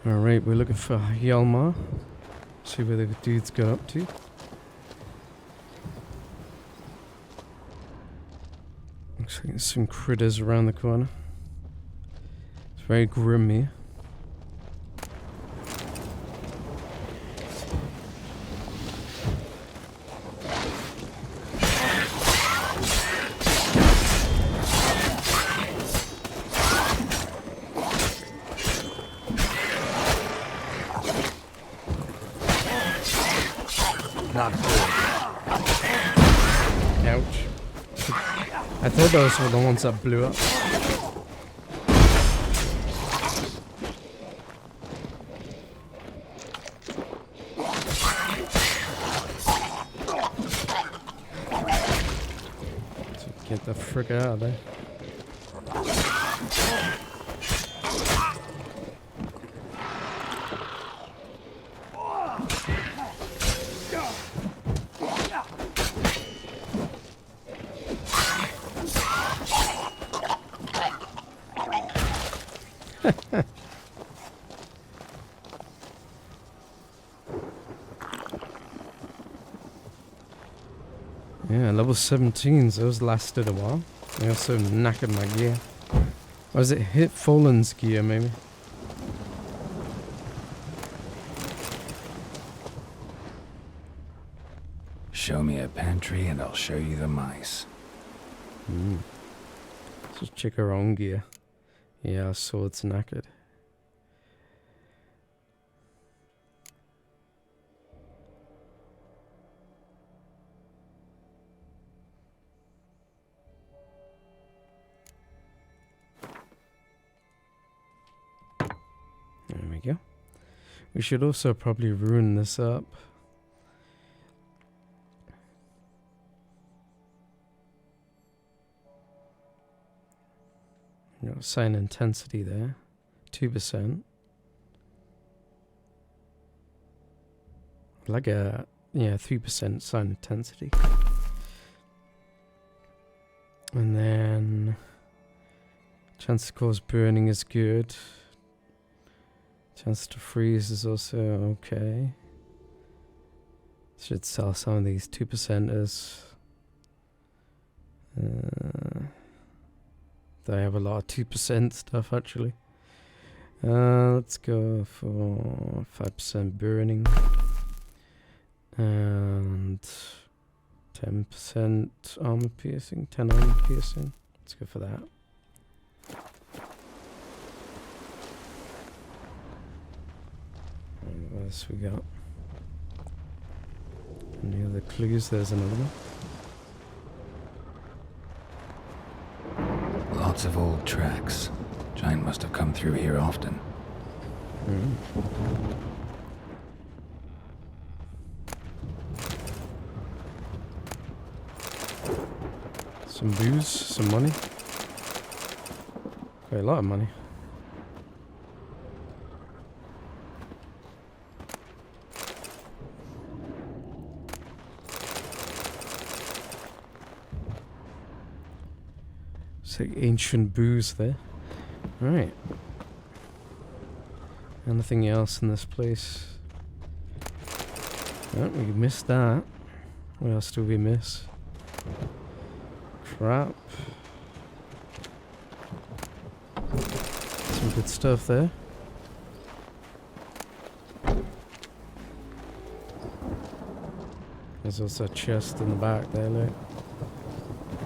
Alright, we're looking for Hjalmar. See where the dude's got up to. Looks like there's some critters around the corner. It's very grim here. Not good. Ouch. I thought those were the ones that blew up. So get the frick out of there. Yeah, level 17s, those lasted a while. I also knackered my gear. Or is it hit Fallen's gear, maybe? Show me a pantry and I'll show you the mice. Just check her own gear. Yeah, sword's knackered. There we go. We should also probably ruin this up. You know, assign intensity there. 2%. Like a, yeah, 3% sign intensity. And then chance to cause burning is good. Chance to freeze is also okay. Should sell some of these 2%ers. They have a lot of 2% stuff actually. Let's go for 5% burning. And 10% armor piercing. 10 armor piercing. Let's go for that. And what else we got? Any other clues? There's another one. Lots of old tracks. Giant must have come through here often. Some booze, some money. Quite a lot of money. It's like ancient booze there. Alright. Anything else in this place? Oh, we missed that. What else do we miss? Crap. Some good stuff there. There's also a chest in the back there, look.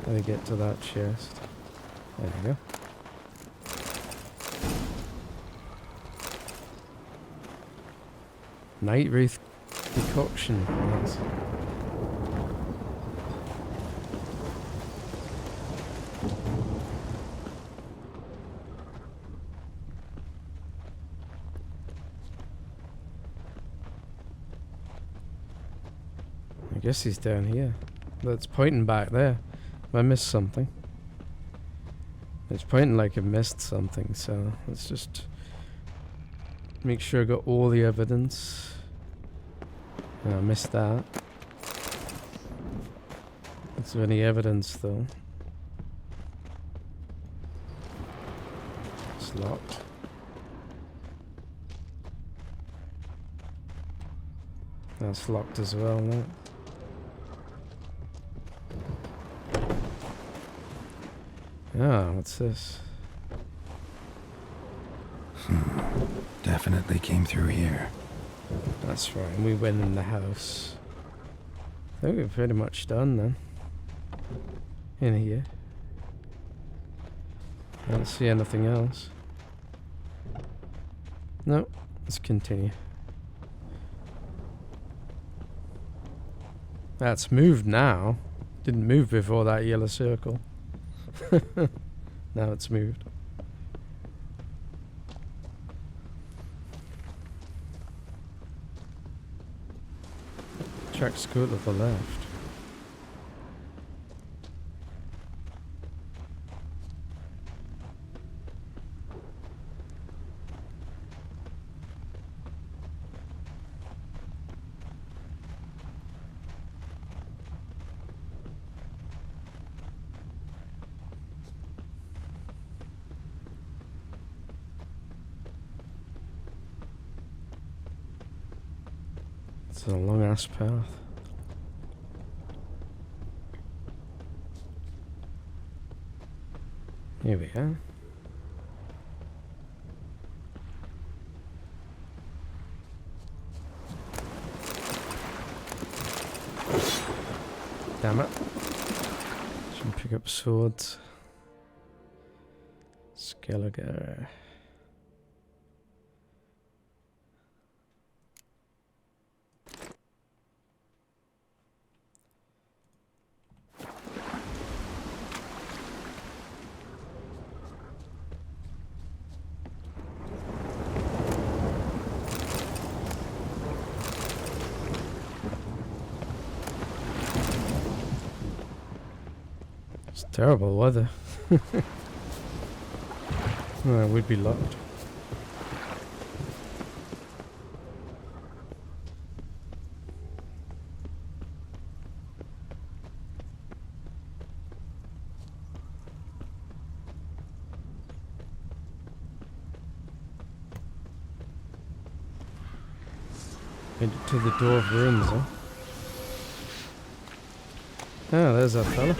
How do we get to that chest? There we go. Night Wraith decoction. Yes. I guess he's down here. That's pointing back there. I missed something. It's pointing like I missed something, so let's just make sure I got all the evidence. I missed that. Is there any evidence though? It's locked. That's locked as well, no? Ah, what's this? Definitely came through here. That's right, we went in the house. I think we're pretty much done then. In here. I don't see anything else. No, let's continue. That's moved now. Didn't move before that yellow circle. Now it's moved. Track's go to the left. It's a long ass path. Here we are. Damn it. Should pick up swords. Skellige. Terrible weather. Oh, it would be locked. Headed to the DORVE ruins, huh? Oh, there's that fella.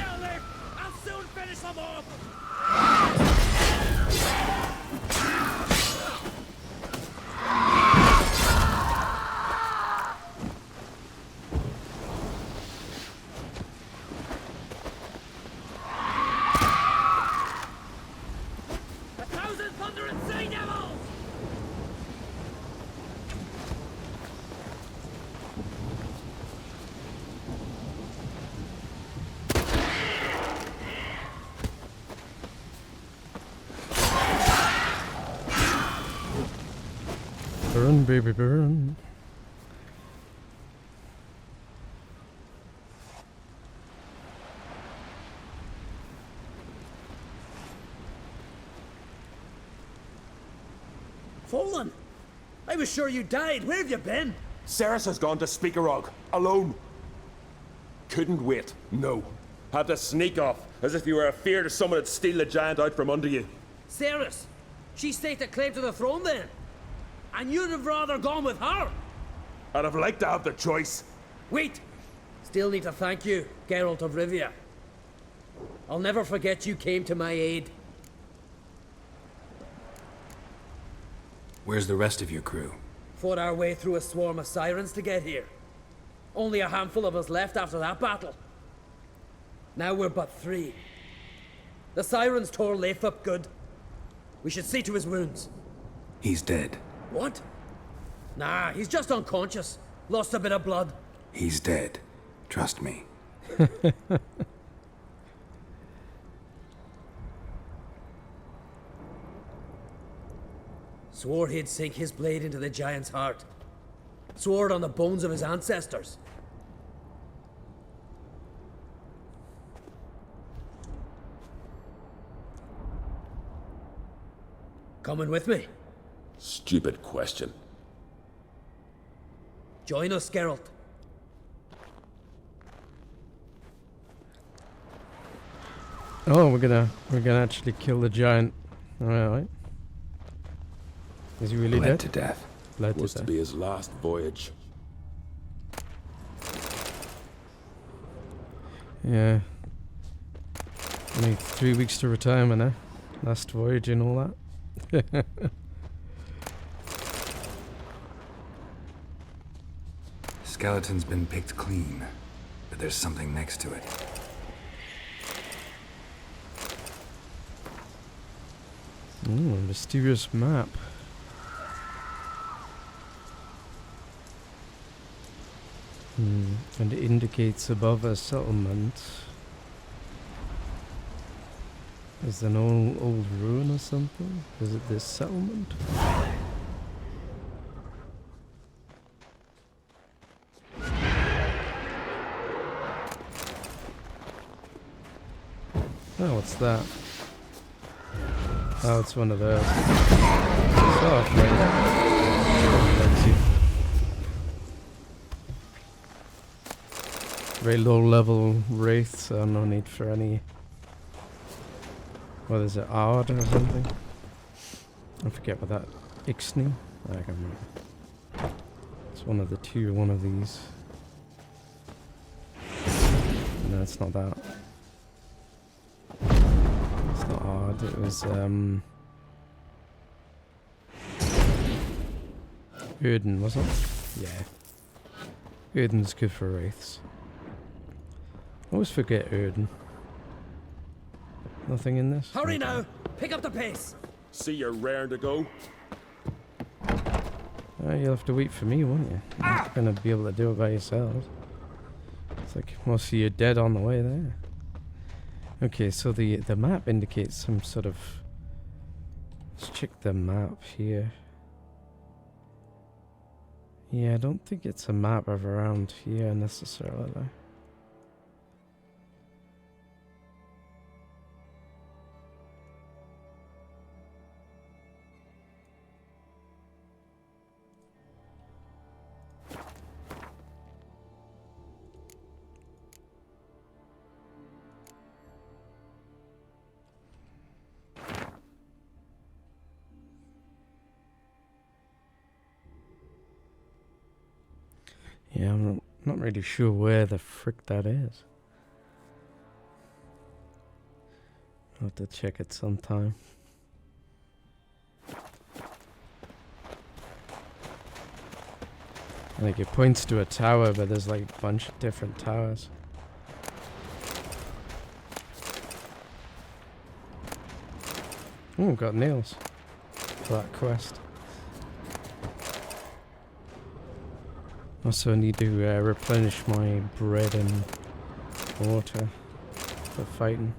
Burn, baby, burn. Fallen? I was sure you died. Where have you been? Cerys has gone to Speakerog, alone. Couldn't wait, no. Had to sneak off, as if you were afeard of someone would steal the giant out from under you. Cerys? She staked a claim to the throne then? And you'd have rather gone with her? I'd have liked to have the choice. Wait! Still need to thank you, Geralt of Rivia. I'll never forget you came to my aid. Where's the rest of your crew? Fought our way through a swarm of sirens to get here. Only a handful of us left after that battle. Now we're but 3. The sirens tore Leif up good. We should see to his wounds. He's dead. What? Nah, he's just unconscious. Lost a bit of blood. He's dead. Trust me. Swore he'd sink his blade into the giant's heart. Swore it on the bones of his ancestors. Coming with me? Stupid question. Join us, Geralt. Oh, we're gonna actually kill the giant. Alright. Is he really Bled dead? to death. Bled to Was to death. be his last voyage. Yeah. Only 3 weeks to retirement now. Last voyage and all that. Skeleton's been picked clean, but there's something next to it. Ooh, a mysterious map. And it indicates above a settlement. Is an old ruin or something? Is it this settlement? Oh, what's that? Oh, it's one of those. Soft, very low level wraiths, so no need for any. What is it, odd or something? I forget what that. Ixnay? I can't remember. It's one of the two, one of these. No, it's not that. It's not odd, it was, Erden, wasn't it? Yeah. Erden's good for wraiths. I always forget Erden. Nothing in this? Hurry now! Pick up the pace! See you're raring to go. You'll have to wait for me, won't you? You're not gonna be able to do it by yourselves. It's like most of you dead on the way there. Okay, so the map indicates some sort of. Let's check the map here. Yeah, I don't think it's a map of around here necessarily. Yeah, I'm not really sure where the frick that is. I'll have to check it sometime. I think it points to a tower, but there's like a bunch of different towers. Oh, got nails for that quest. Also need to replenish my bread and water for fighting.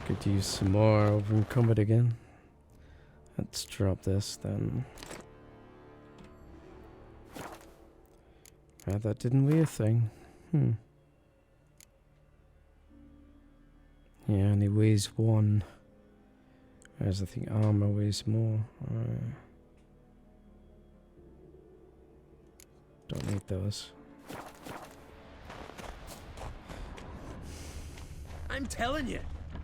Could use some more over in combat again. Let's drop this then. That didn't weigh a thing. Yeah, and it weighs 1. Whereas I think armor weighs more. Don't need those. I'm telling you,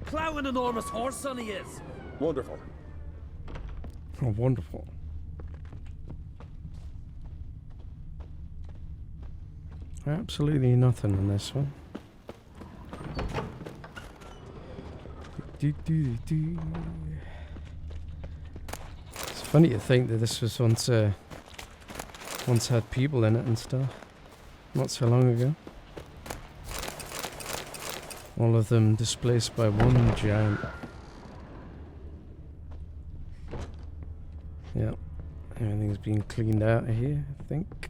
plow an enormous horse son he is. Wonderful. Oh, wonderful. Absolutely nothing in this one. It's funny to think that this was once had people in it and stuff. Not so long ago. All of them displaced by one giant. Yep. Everything's been cleaned out of here, I think.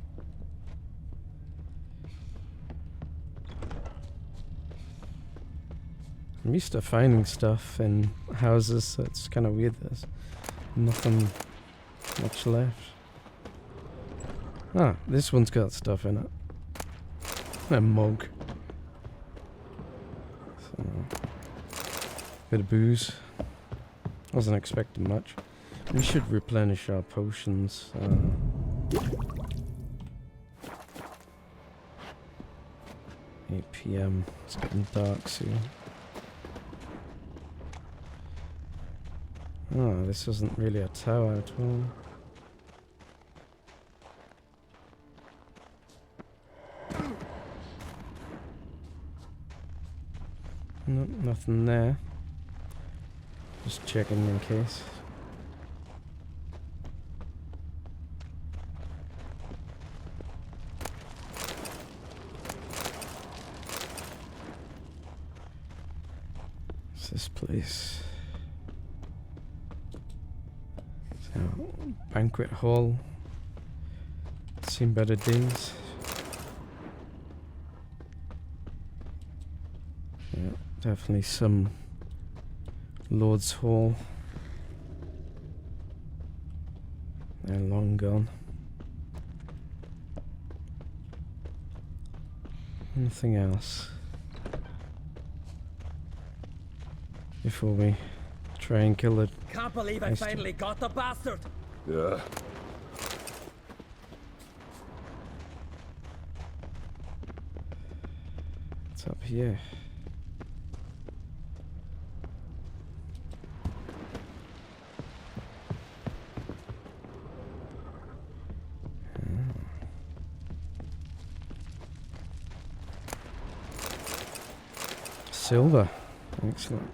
I'm used to finding stuff in houses, so it's kind of weird there's nothing much left. Ah, this one's got stuff in it. A mug. So, bit of booze. Wasn't expecting much. We should replenish our potions. 8 PM. It's getting dark soon. Oh, this isn't really a tower at all. Nope, nothing there. Just checking in case. What's this place? So, banquet hall. Seen better days. Yeah, definitely some Lord's Hall. They're long gone. Anything else? Before we try and kill it. Can't believe I finally got the bastard. Yeah. What's up here? Silver. Excellent.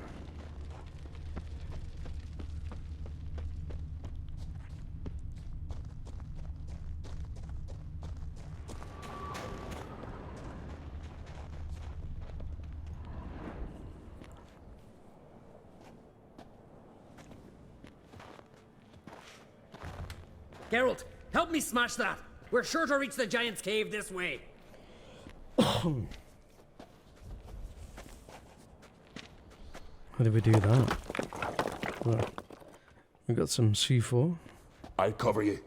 Geralt, help me smash that. We're sure to reach the giant's cave this way. How do we do that? Well, we got some C4. I'll cover you.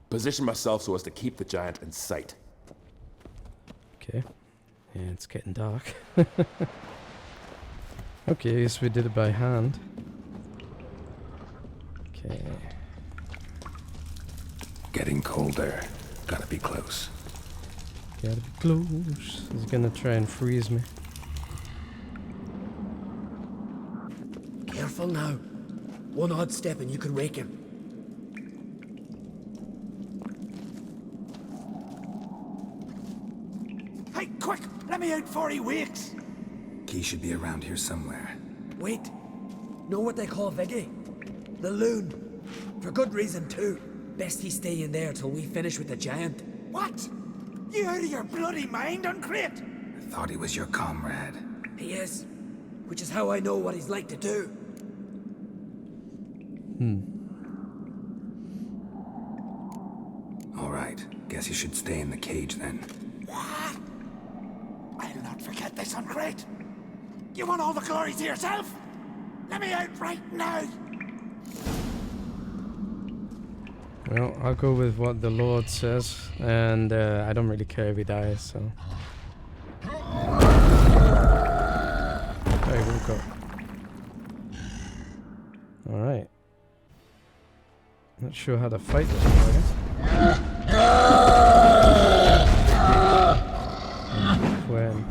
Position myself so as to keep the giant in sight. Okay. Yeah, it's getting dark. Okay, I guess we did it by hand. Okay. Getting colder. Gotta be close. Gotta be close. He's gonna try and freeze me. Careful now. One odd step and you could wake him. Hey, quick! Let me out before he wakes! Key should be around here somewhere. Wait. Know what they call Viggy? The loon. For good reason too. Best he stay in there till we finish with the giant. What? You out of your bloody mind, Craite? I thought he was your comrade. He is. Which is how I know what he's like to do. All right. Guess you should stay in the cage then. What? I'll not forget this, Craite. You want all the glory to yourself? Let me out right now! Well, I'll go with what the Lord says, and I don't really care if he dies, so... There we go. Alright. Not sure how to fight this one, when?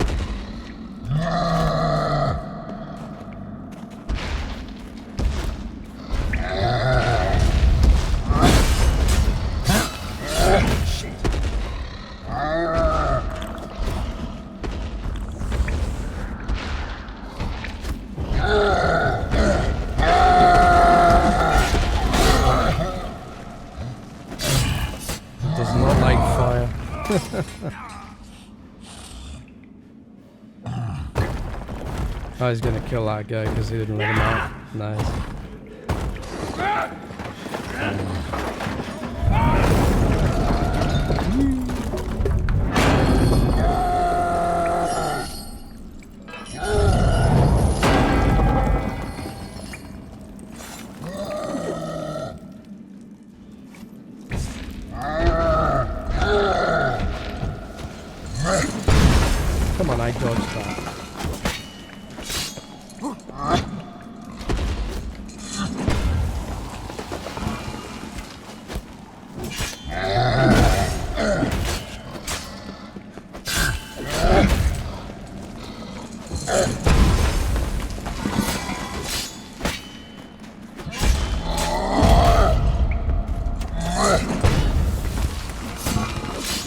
Does not like fire. Oh, he's gonna kill that guy because he didn't let him out. Nice. Come on, I dodged that.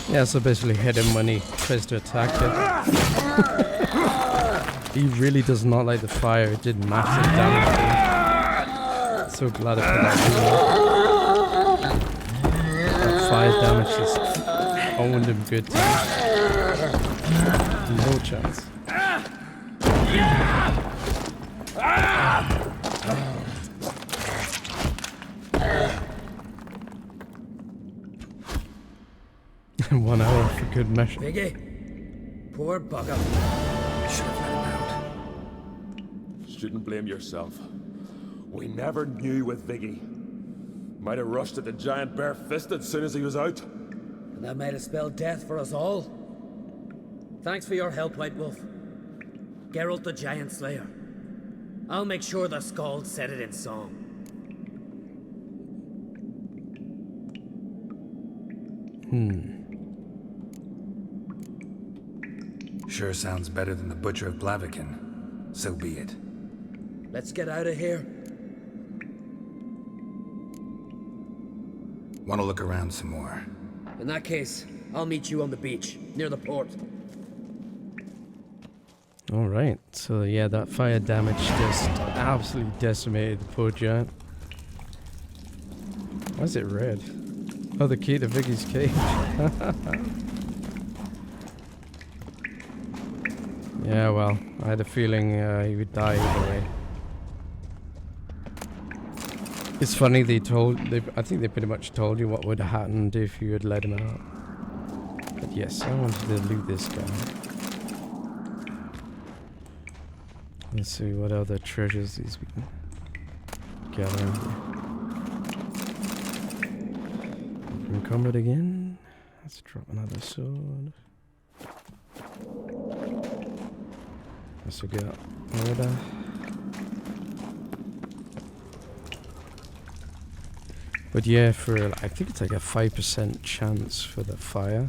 Yeah, so basically hit him when he tries to attack it. He really does not like the fire. It did massive damage. So glad I put that in. That fire damage just owned him good time. No chance. One hour for good measure. Biggie, poor bugger. Should have let him out. Shouldn't blame yourself. We never knew with Viggy. Might have rushed at the giant bare-fisted as soon as he was out. And that might have spelled death for us all. Thanks for your help, White Wolf. Geralt the Giant Slayer. I'll make sure the Skald said it in song. Sure sounds better than the Butcher of Blaviken. So be it. Let's get out of here. Want to look around some more? In that case, I'll meet you on the beach, near the port. Alright, so yeah, that fire damage just absolutely decimated the poor giant. Why is it red? Oh, the key to Viggy's cage. Yeah, well, I had a feeling he would die either way. It's funny, I think they pretty much told you what would have happened if you had let him out. But yes, I wanted to loot this guy. Let's see what other treasures these we can gather in here. Open combat again. Let's drop another sword. What's we got? Order. But yeah, I think it's like a 5% chance for the fire.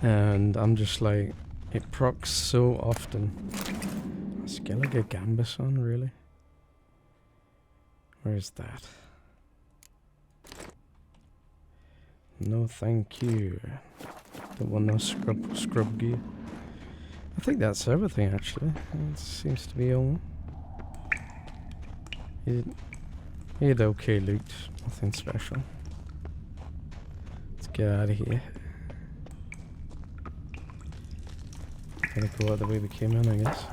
And I'm just like, it procs so often. Skellige Gambit on, really? Where's that? No thank you. Don't want no scrub gear. I think that's everything actually. It seems to be all. He had okay loot, nothing special. Let's get out of here. Gotta go out the way we came in, I guess.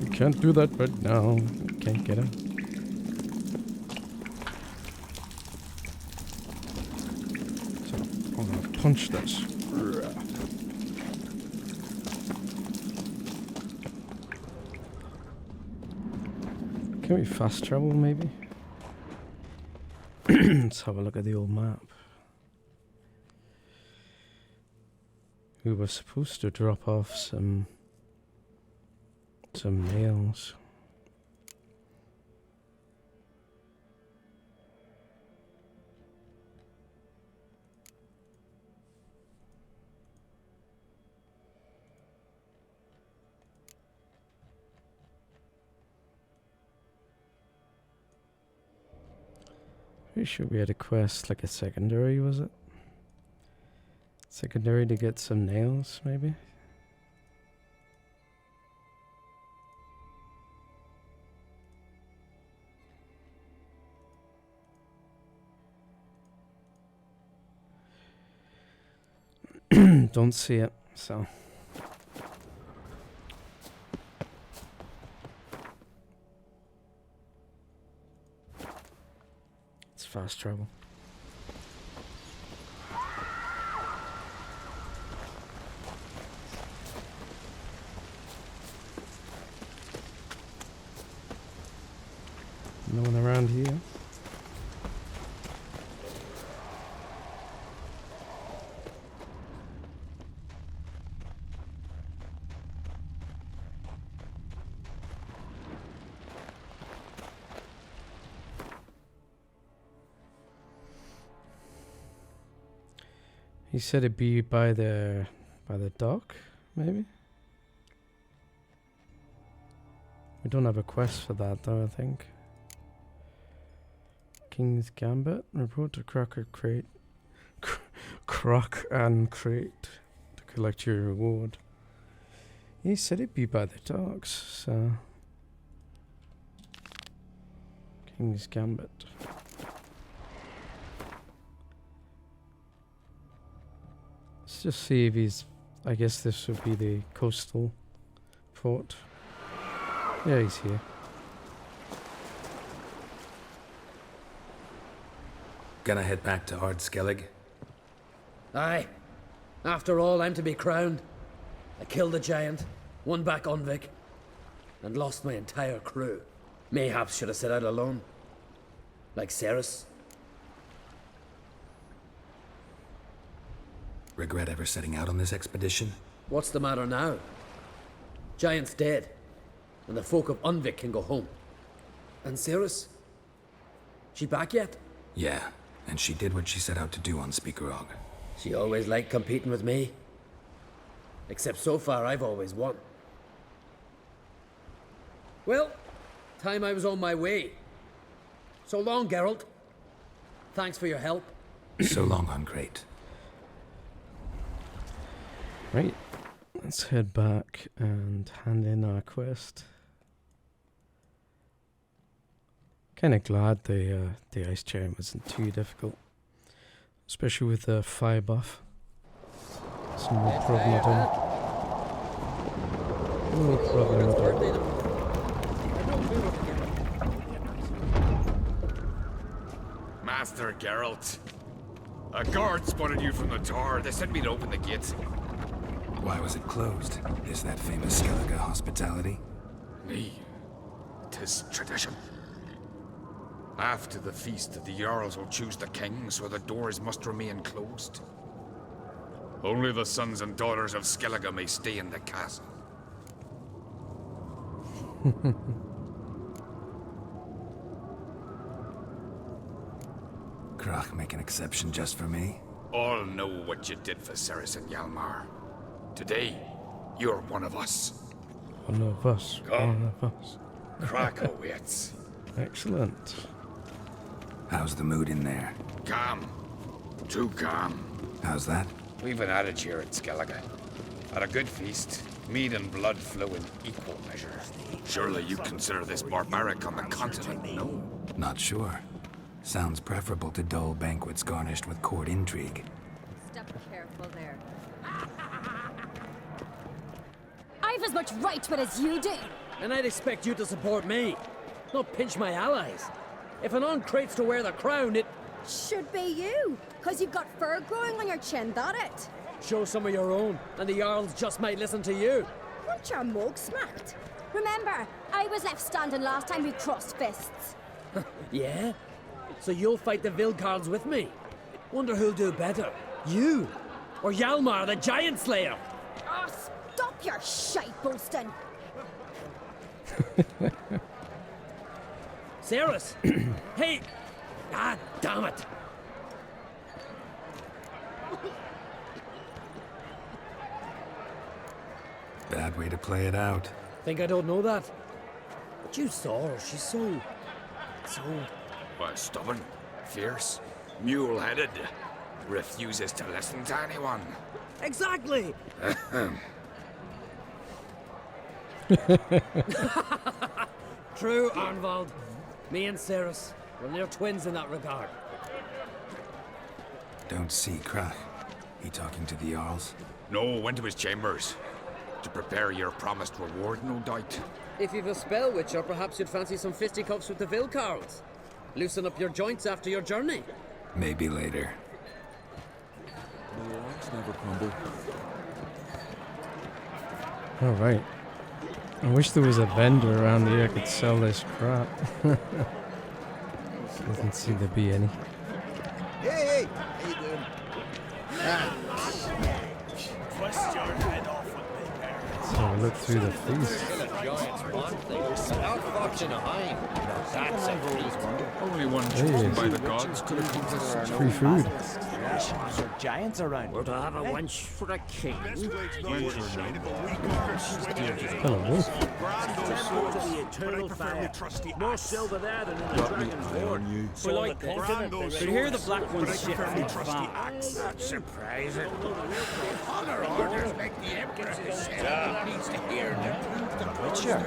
We can't do that right now. We can't get him. So, I'm gonna punch this. Can we fast travel, maybe? Let's have a look at the old map. We were supposed to drop off some nails. Pretty sure we had a quest, like a secondary, was it? Secondary to get some nails, maybe? Don't see it, so. It's fast travel. No one around here. He said it'd be by the dock, maybe? We don't have a quest for that though, I think. King's Gambit, report to Croc and Craite to collect your reward. He said he'd be by the docks, so... King's Gambit. Let's just see if he's... I guess this would be the coastal fort. Yeah, he's here. Gonna head back to Skellige? Aye. After all, I'm to be crowned. I killed the giant, won back UNDVIK, and lost my entire crew. Mayhaps should have set out alone. Like Cerys. Regret ever setting out on this expedition? What's the matter now? Giant's dead, and the folk of UNDVIK can go home. And Cerys? She back yet? Yeah, and she did what she set out to do on Speakerog. She always liked competing with me. Except so far, I've always won. Well, time I was on my way. So long, Geralt. Thanks for your help. So long on Craite. Right, let's head back and hand in our quest. Kinda glad the ice giant wasn't too difficult. Especially with the fire buff. It's no problem at all. No problem at all. Master Geralt. A guard spotted you from the tower. They sent me to open the gates. Why was it closed? Is that famous Skellige hospitality? Me. 'Tis tradition. After the feast, the Jarls will choose the king, so the doors must remain closed. Only the sons and daughters of Skellige may stay in the castle. Krach make an exception just for me? All know what you did for Cerys and Hjalmar. Today, you're one of us. One of us. Come. One of us. Krakow waits. Excellent. How's the mood in there? Calm. Too calm. How's that? We've an adage here at Skellige. At a good feast, mead and blood flow in equal measure. Surely you consider this barbaric on the continent, no? Not sure. Sounds preferable to dull banquets garnished with court intrigue. Step careful there. I've as much right to it as you do. And I'd expect you to support me, not pinch my allies. If an Craite's to wear the crown, it... Should be you, because you've got fur growing on your chin, that it? Show some of your own, and the Jarls just might listen to you. Want your mug smacked? Remember, I was left standing last time we crossed fists. Yeah? So you'll fight the Vilcards with me? Wonder who'll do better, you or Hjalmar, the Giant Slayer? Oh, stop your shite boasting. Cerys! Hey! Ah, damn it! Bad way to play it out. Think I don't know that? But you saw her, she's so... Stubborn, fierce, mule-headed. Refuses to listen to anyone. Exactly! True, Arnvald. Me and Cerys, we're near twins in that regard. Don't see Krach. He talking to the Jarls? No, went to his chambers. To prepare your promised reward, no doubt. If you've a spell witcher, perhaps you'd fancy some fisticuffs with the Vilcards. Loosen up your joints after your journey. Maybe later. Alright. I wish there was a vendor around here I could sell this crap. Doesn't seem to be any. Hey! How you doing? Twist your head off with me, So I look through the feast. Only one chosen by the gods could have come to such Free food. Is there giants around? We're to have a wench for a king. Hello. Temple to the eternal fire. More silver there than in a dragon's hoard. We like confident. But here the black ones ship from far. Not surprising. Other orders like the Empress needs to hear the Witcher.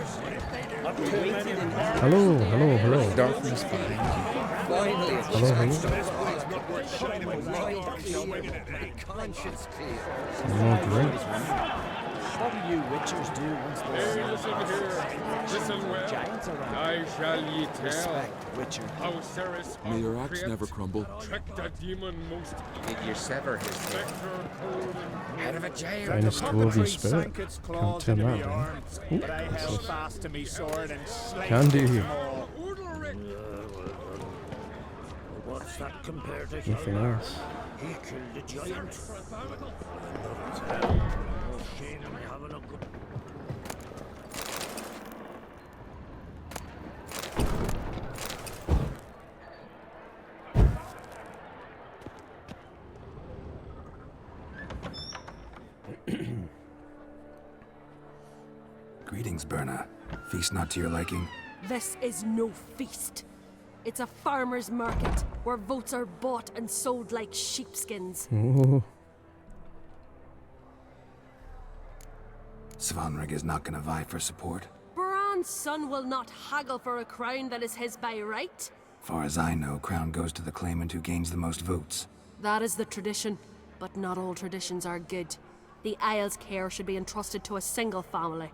Hello. Darkness behind you. Hello. More drink. What do you Witchers do once the Listen well. giants around? I shall ye tell Respect, Witcher. how Cerys May your axe never crumble. tricked a demon most Did you sever his head spectre cold and out of a jail? Finest dwarven spirit. Its Can't claws turn into that me down. arm, Ooh, but I what's held this? fast to me sword and slayed Can do. them all. what's that compared to Nothing else. He killed a giant. Oh, shame we haven't a good... Greetings, Berna. Feast not to your liking? This is no feast. It's a farmer's market where votes are bought and sold like sheepskins. Ooh. Svanrig is not gonna vie for support. Bran's son will not haggle for a crown that is his by right. Far as I know, crown goes to the claimant who gains the most votes. That is the tradition, but not all traditions are good. The Isles' care should be entrusted to a single family.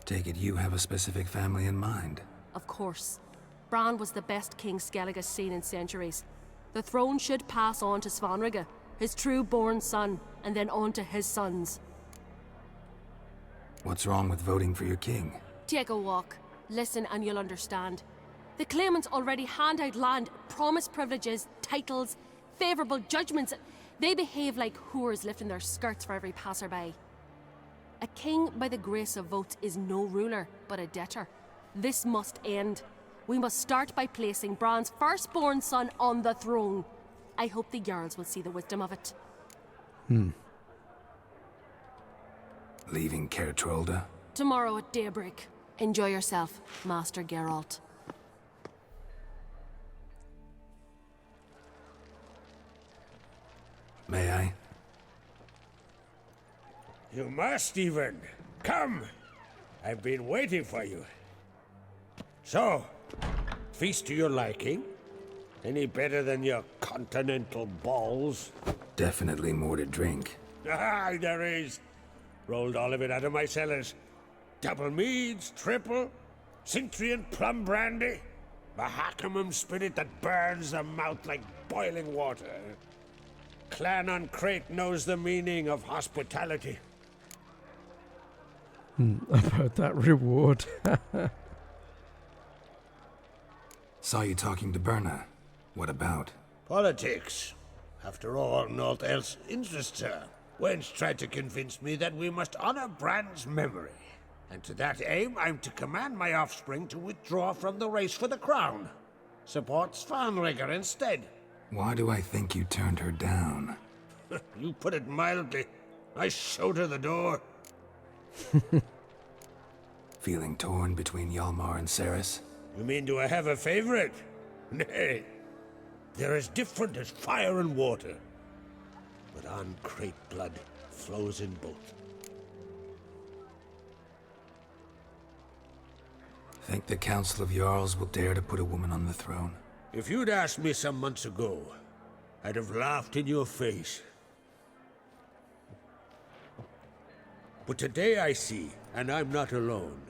Take it you have a specific family in mind. Of course. Bran was the best king Skellige has seen in centuries. The throne should pass on to Svanrige, his true-born son, and then on to his sons. What's wrong with voting for your king? Take a walk. Listen and you'll understand. The claimants already hand out land, promise privileges, titles, favourable judgments. They behave like whores lifting their skirts for every passerby. A king by the grace of votes is no ruler, but a debtor. This must end. We must start by placing Bran's firstborn son on the throne. I hope the Jarls will see the wisdom of it. Leaving Caer Trolda? Tomorrow at daybreak. Enjoy yourself, Master Geralt. May I? You must, even. Come! I've been waiting for you. So, feast to your liking? Any better than your continental balls? Definitely more to drink. Ah, there is. Rolled all of it out of my cellars. Double meads, triple, Cintrian plum brandy, Mahakimum spirit that burns the mouth like boiling water. Clan on Craite knows the meaning of hospitality. About that reward. Saw you talking to Berna. What about? Politics. After all, naught else interests her. Wench tried to convince me that we must honor Bran's memory. And to that aim, I'm to command my offspring to withdraw from the race for the crown. Support Svanrige instead. Why do I think you turned her down? You put it mildly. I showed her the door. Feeling torn between Hjalmar and Cerys? You mean do I have a favorite? Nay. They're as different as fire and water. But on Craite blood flows in both. Think the Council of Jarls will dare to put a woman on the throne? If you'd asked me some months ago, I'd have laughed in your face. But today I see, and I'm not alone,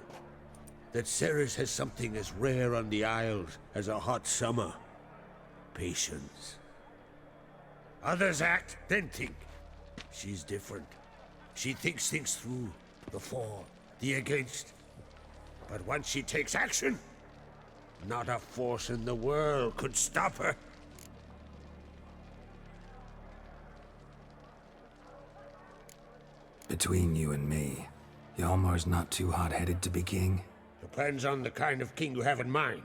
that Cerys has something as rare on the Isles as a hot summer. Patience. Others act, then think. She's different. She thinks things through, the for, the against. But once she takes action, not a force in the world could stop her. Between you and me, Hjalmar's not too hot-headed to be king? Depends on the kind of king you have in mind.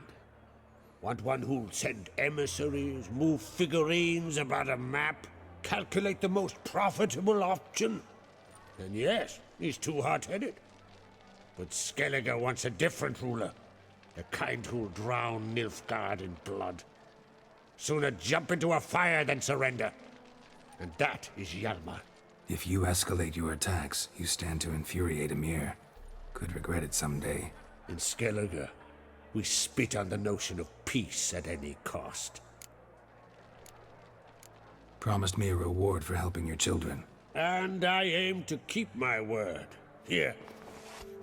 Want one who'll send emissaries, move figurines about a map, calculate the most profitable option? And yes, he's too hot-headed. But Skellige wants a different ruler. The kind who'll drown Nilfgaard in blood. Sooner jump into a fire than surrender. And that is Hjalmar. If you escalate your attacks, you stand to infuriate Emir. Could regret it someday. In Skellige, we spit on the notion of peace at any cost. Promised me a reward for helping your children. And I aim to keep my word. Here,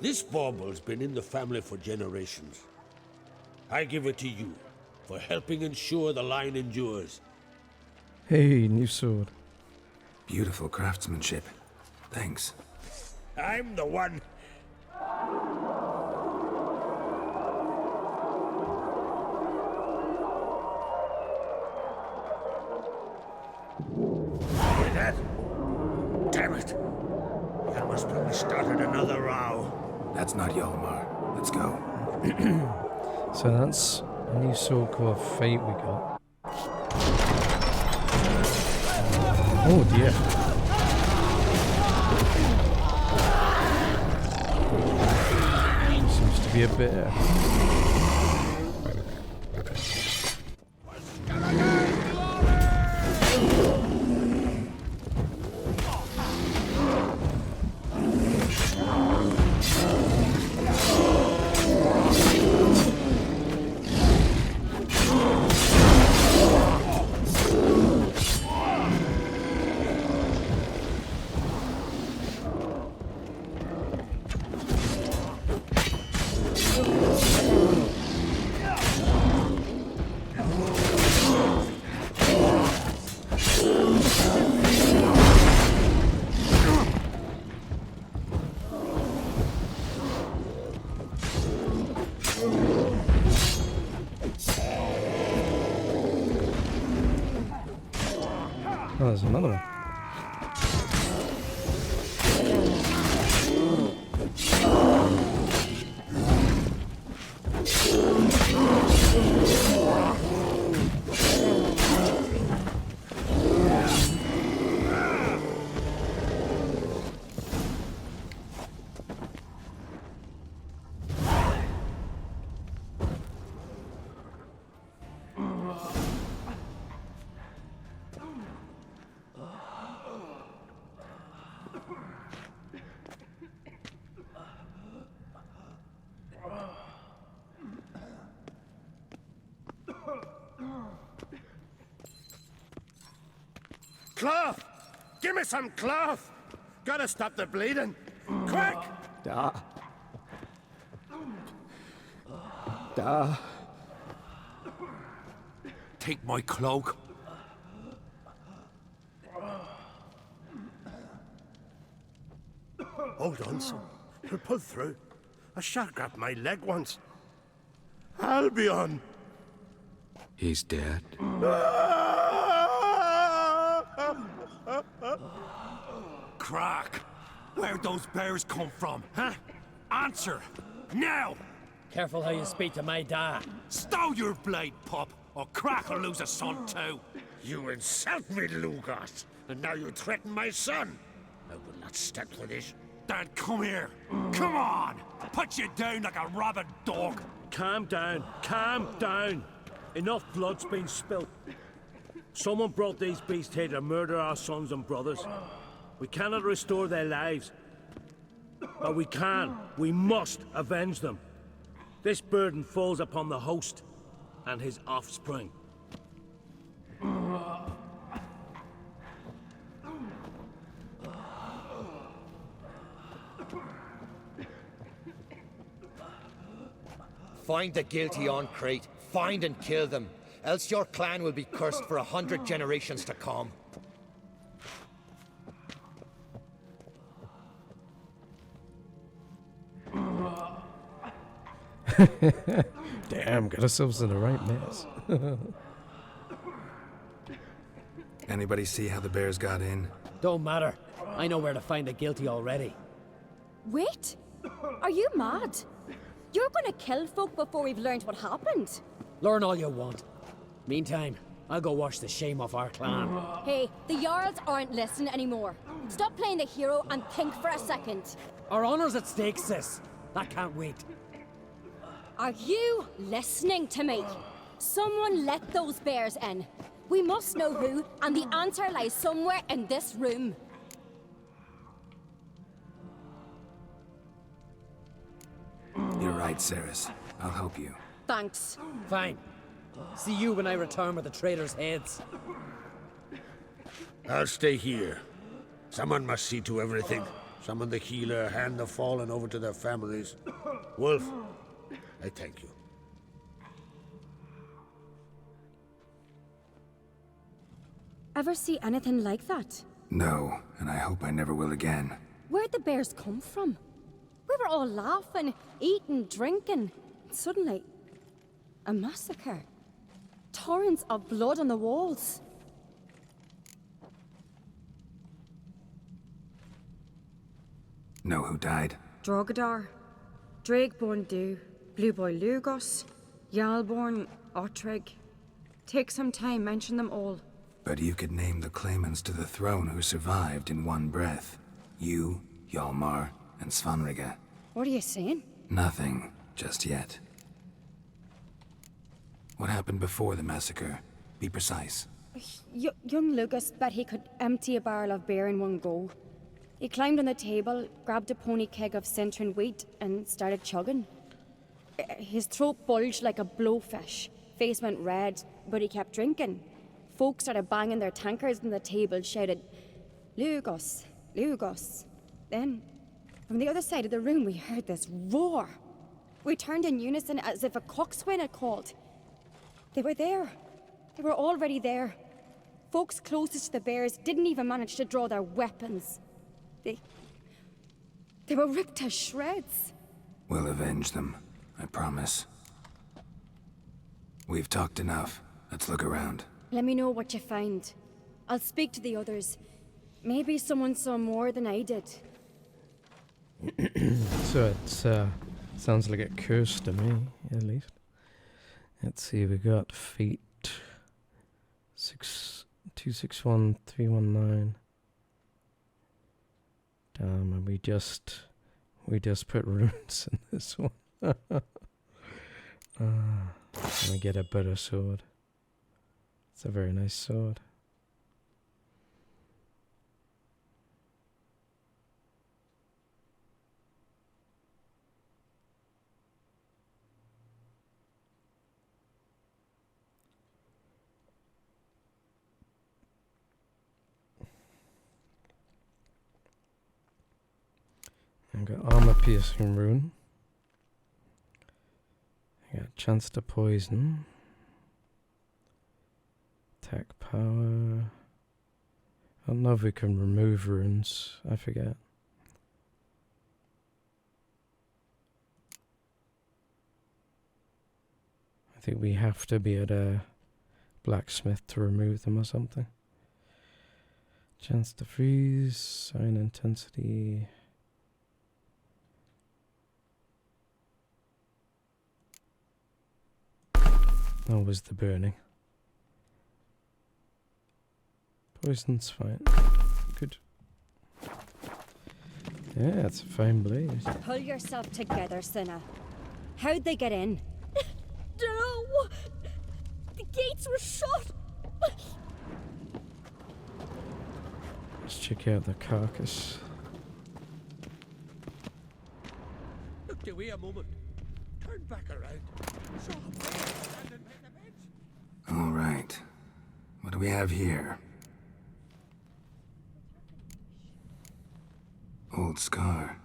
this bauble's been in the family for generations. I give it to you for helping ensure the line endures. Hey, new sword. Beautiful craftsmanship. Thanks. I'm the one. Hear that? Damn it! Hjalmar's probably started another row. That's not Hjalmar. Let's go. So that's a new sword called Fate we got. Oh dear. Seems to be a bear. Oh, there's another one. Cloth! Give me some cloth! Gotta stop the bleeding! Quick! Da. Da. Take my cloak. Hold on, son. He'll pull through. A shark grabbed my leg once. Albion! He's dead. Crack! Where'd those bears come from, huh? Answer! Now! Careful how you speak to my dad. Stow your blade, pup, or Crack will lose a son too! You insult me, Lugas, and now you threaten my son! I will not stand for this. Dad, come here! Come on! Put you down like a rabid dog! Calm down, calm down. Enough blood's been spilt. Someone brought these beasts here to murder our sons and brothers. We cannot restore their lives. But we can, we must avenge them. This burden falls upon the host and his offspring. Find the guilty on Craite. Find and kill them. Else your clan will be cursed for 100 generations to come. Damn, got ourselves in the right mess. Anybody see how the bears got in? Don't matter. I know where to find the guilty already. Wait! Are you mad? You're gonna kill folk before we've learned what happened? Learn all you want. Meantime, I'll go wash the shame off our clan. Hey, the Jarls aren't listening anymore. Stop playing the hero and think for a second. Our honor's at stake, sis. That can't wait. Are you listening to me? Someone let those bears in. We must know who, and the answer lies somewhere in this room. You're right, Cerys. I'll help you. Thanks. Fine. See you when I return with the traitors' heads. I'll stay here. Someone must see to everything. Summon the healer, hand the fallen over to their families. Wolf, I thank you. Ever see anything like that? No, and I hope I never will again. Where'd the bears come from? We were all laughing, eating, drinking. Suddenly, a massacre. Torrents of blood on the walls. Know who died? Drogadar, Drakeborn Du, Blue Boy Lugos, Yalborn, Ottrig. Take some time, mention them all. But you could name the claimants to the throne who survived in one breath. You, Hjalmar, and Svanrige. What are you saying? Nothing, just yet. What happened before the massacre? Be precise. Young Lucas bet he could empty a barrel of beer in one go. He climbed on the table, grabbed a pony keg of Centron wheat, and started chugging. His throat bulged like a blowfish. Face went red, but he kept drinking. Folks started banging their tankards on the table, shouted, "Lugos, Lugos." Then, from the other side of the room, we heard this roar. We turned in unison as if a coxswain had called. They were there. They were already there. Folks closest to the bears didn't even manage to draw their weapons. They were ripped to shreds. We'll avenge them, I promise. We've talked enough. Let's look around. Let me know what you find. I'll speak to the others. Maybe someone saw more than I did. So it sounds like it cursed to me, at least. Let's see, we got feet 261319. Damn, and we just put runes in this one. Let me get a better sword. It's a very nice sword. I got armor piercing rune. I got chance to poison. Attack power. I don't know if we can remove runes. I forget. I think we have to be at a blacksmith to remove them or something. Chance to freeze. Sign intensity. That was the burning. Poison's fine. Good. Yeah, it's a fine blaze. Pull yourself together, Cinna. How'd they get in? No! The gates were shut! Let's check out the carcass. Look, do we a moment. Turn back around. All right. What do we have here? Old scar.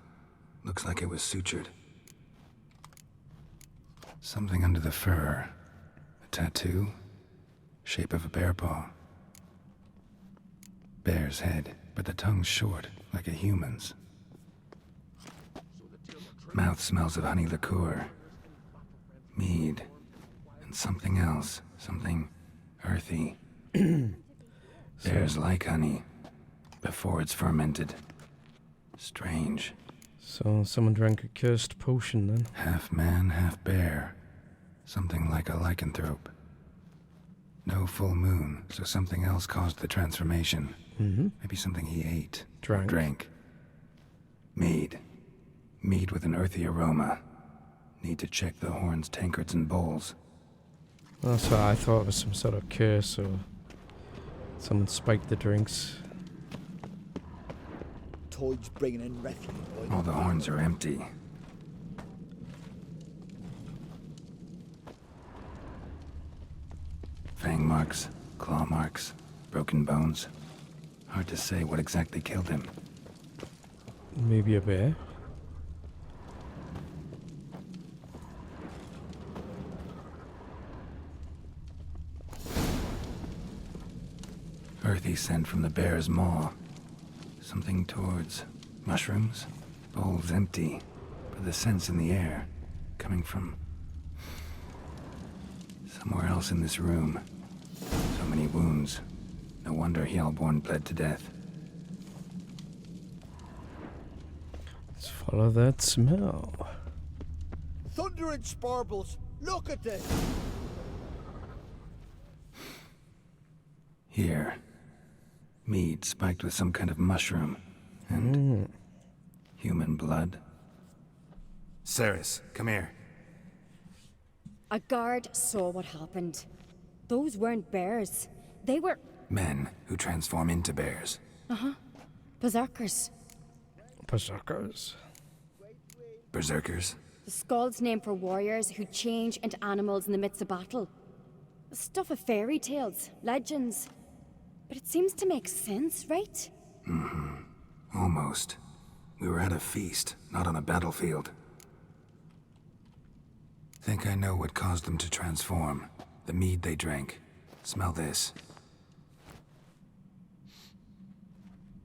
Looks like it was sutured. Something under the fur. A tattoo. Shape of a bear paw. Bear's head, but the tongue's short, like a human's. Mouth smells of honey liqueur. Mead. And something else. Something earthy. Bears like honey. Before it's fermented. Strange. So someone drank a cursed potion then. Half man, half bear. Something like a lycanthrope. No full moon, so something else caused the transformation. Maybe something he ate. Or drank. Mead. Mead with an earthy aroma. Need to check the horns, tankards, and bowls. That's what I thought it was some sort of curse or someone spiked the drinks. Toad's bringing in refuse. All the horns are empty. Fang marks, claw marks, broken bones. Hard to say what exactly killed him. Maybe a bear? Earthy scent from the bear's maw. Something towards mushrooms. Bowls empty, but the scent's in the air. Coming from somewhere else in this room. So many wounds. No wonder Hellborn bled to death. Let's follow that smell. Thunder and sparbles. Look at this. Here. Mead spiked with some kind of mushroom. And human blood. Cerys, come here. A guard saw what happened. Those weren't bears. They were... Men who transform into bears. berserkers. Berserkers? Berserkers? The Skald's name for warriors who change into animals in the midst of battle. Stuff of fairy tales, legends. But it seems to make sense, right? Almost. We were at a feast, not on a battlefield. Think I know what caused them to transform. The mead they drank. Smell this.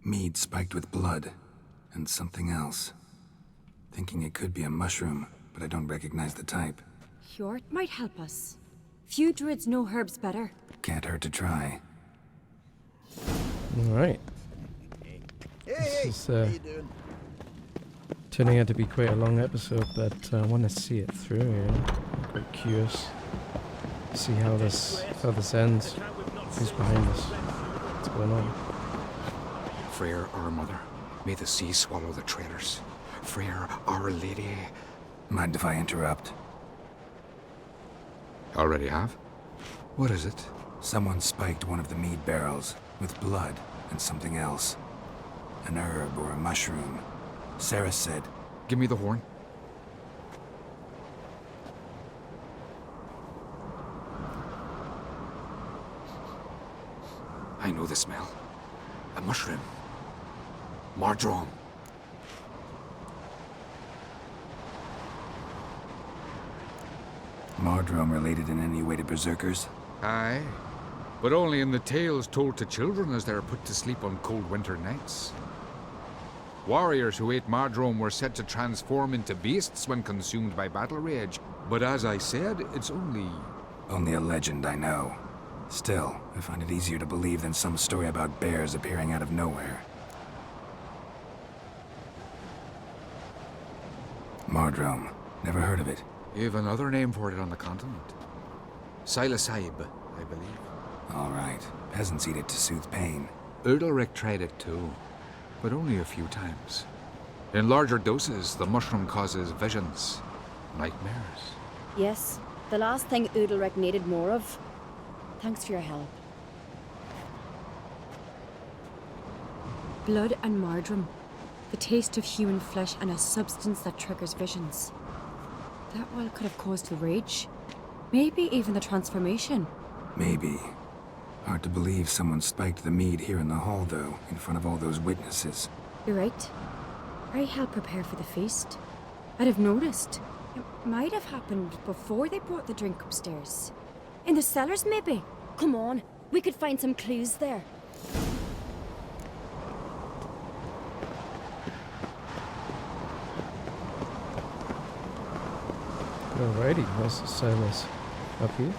Mead spiked with blood. And something else. Thinking it could be a mushroom, but I don't recognize the type. Hjort might help us. Few druids know herbs better. Can't hurt to try. Alright. This is turning out to be quite a long episode, but I want to see it through, I'm quite curious to see how this ends. Who's behind us? What's going on? Freyr, our mother, may the sea swallow the traitors. Freyr, our lady. Mind if I interrupt? Already have? What is it? Someone spiked one of the mead barrels with blood and something else. An herb or a mushroom. Cerys said... Give me the horn. I know the smell. A mushroom. Mardrome. Mardrome related in any way to berserkers? Aye, but only in the tales told to children as they are put to sleep on cold winter nights. Warriors who ate Mardrome were said to transform into beasts when consumed by battle rage, but as I said, it's only... Only a legend, I know. Still, I find it easier to believe than some story about bears appearing out of nowhere. Mardrome. Never heard of it. You have another name for it on the continent. Silasaib, I believe. All right. Peasants eat it to soothe pain. UNDVIK tried it too, but only a few times. In larger doses, the mushroom causes visions, nightmares. Yes, the last thing UNDVIK needed more of. Thanks for your help. Blood and Mardrome. The taste of human flesh and a substance that triggers visions. That well could have caused the rage. Maybe even the transformation. Maybe. Hard to believe someone spiked the mead here in the hall, though, in front of all those witnesses. You're right. I helped prepare for the feast. I'd have noticed. It might have happened before they brought the drink upstairs. In the cellars, maybe? Come on, we could find some clues there. Alrighty, where's the Cerys? Up here?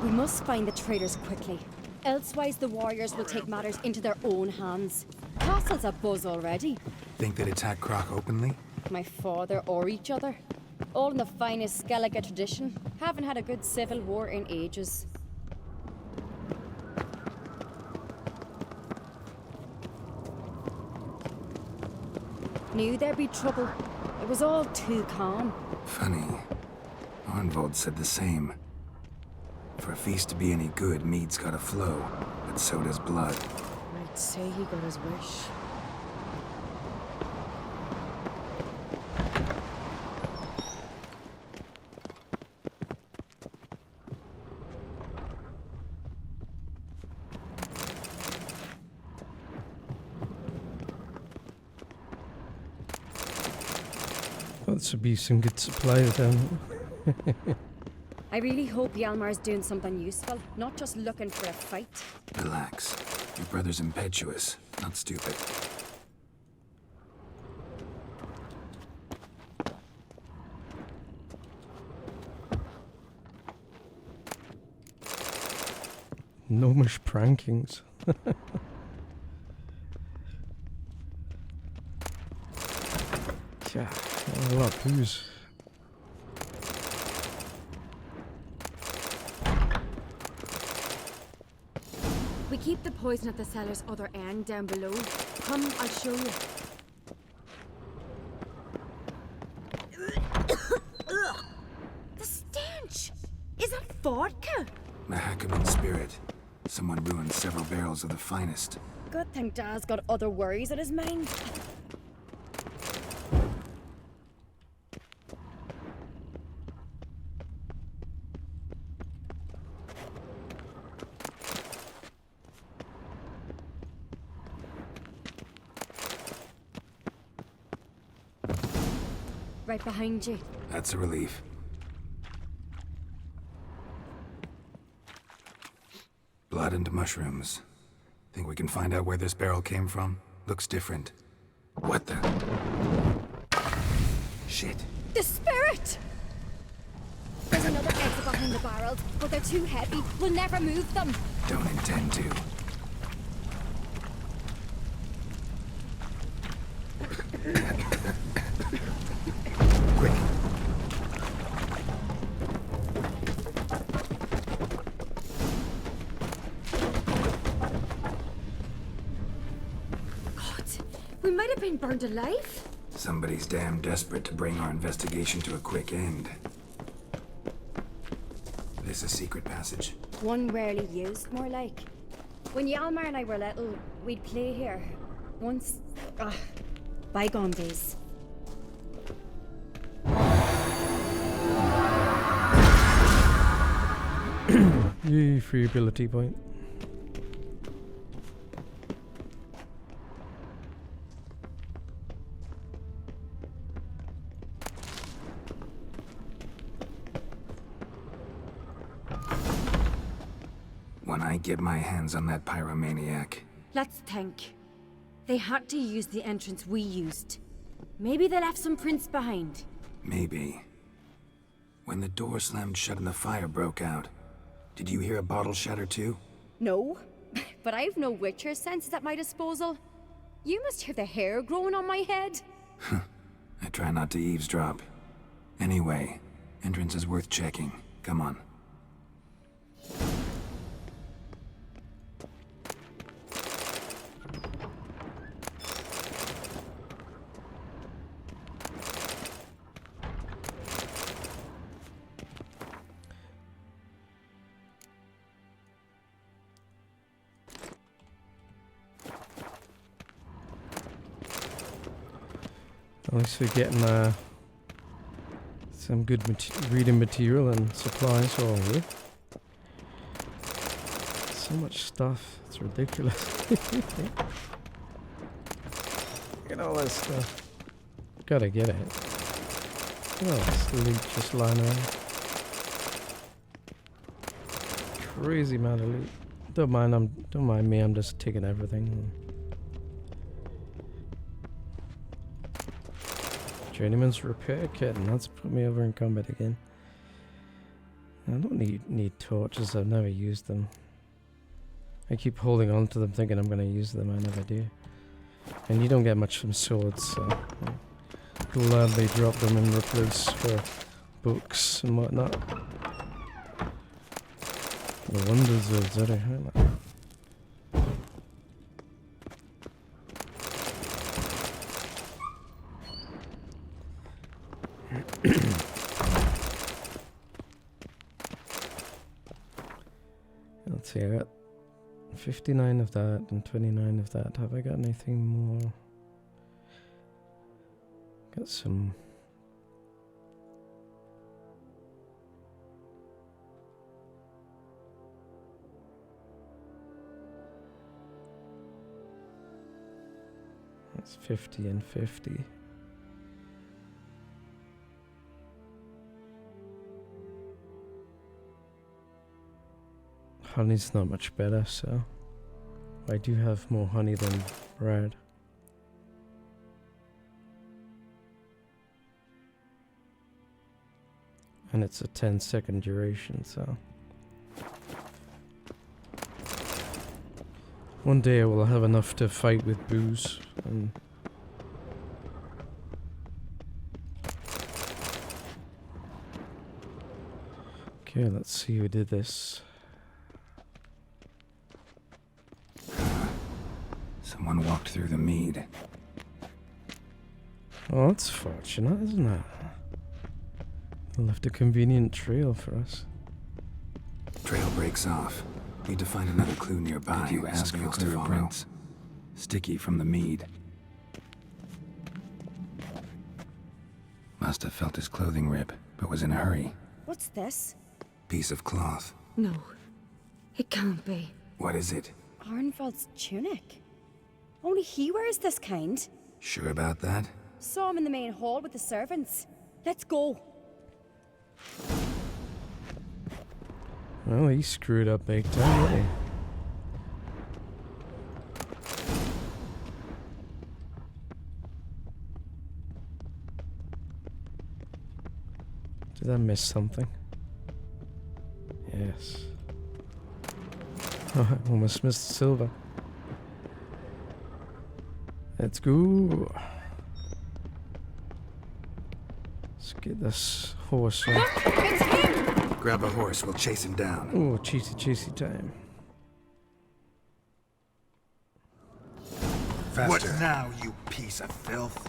We must find the traitors quickly. Elsewise, the warriors will take matters into their own hands. Castle's abuzz already. Think they'd attack Croc openly? like my father or each other. All in the finest Skellige tradition. Haven't had a good civil war in ages. Knew there'd be trouble. It was all too calm. Funny. Arnvold said the same. For a feast to be any good, mead's gotta flow, but so does blood. I'd say he got his wish. Well, this would be some good supplies down here. I really hope Hjalmar's doing something useful, not just looking for a fight. Relax. Your brother's impetuous, not stupid. Gnomish prankings. Yeah, a lot of booze. We keep the poison at the cellar's other end down below. Come, I'll show you. The stench! Is that vodka? Mahakaman spirit. Someone ruined several barrels of the finest. Good thing Dad's got other worries on his mind. Right behind you. That's a relief. Blood and mushrooms. Think we can find out where this barrel came from? Looks different. What the? Shit. The spirit! There's another exit behind the barrels, but they're too heavy. We'll never move them. Don't intend to. Quick. God, we might have been burned alive. Somebody's damn desperate to bring our investigation to a quick end. This a secret passage? One rarely used, more like. When Hjalmar and I were little, we'd play here. Once... bygone days. Yay, free ability point. When I get my hands on that pyromaniac. Let's think. They had to use the entrance we used. Maybe they left some prints behind. Maybe. When the door slammed shut and the fire broke out, did you hear a bottle shatter too? No, but I've no Witcher senses at my disposal. You must hear the hair growing on my head. I try not to eavesdrop. Anyway, entrance is worth checking. Come on. At least we're getting some good reading material and supplies all here. So much stuff, it's ridiculous. Look at all this stuff. Gotta get it. Look at all this loot just lying around. Crazy amount of loot. Don't mind me, I'm just taking everything. Journeyman's repair kit, and that's put me over in combat again. I don't need torches, I've never used them. I keep holding on to them thinking I'm going to use them, I never do. And you don't get much from swords, so... gladly drop them in replace for books and whatnot. The wonders of Zarehana. Let's see, I got 59 of that and 29 of that. Have I got anything more? Got some. That's 50 and 50. Honey's not much better, so I do have more honey than red. And it's a 10-second duration, so one day I will have enough to fight with booze and okay, let's see who did this. Someone walked through the mead. Oh, that's fortunate, isn't it? They left a convenient trail for us. Trail breaks off. Need to find another clue nearby. Did you ask for fingerprints? Sticky from the mead. Must have felt his clothing rip, but was in a hurry. What's this? Piece of cloth. No, it can't be. What is it? Arnvald's tunic. Only he wears this kind. Sure about that? Saw him in the main hall with the servants. Let's go. Well, he screwed up big time, didn't he? Did I miss something? Yes. Oh, I almost missed silver. Let's go. Let's get this horse on. It's him! Grab a horse, we'll chase him down. Oh, chasey time. Faster. What now, you piece of filth?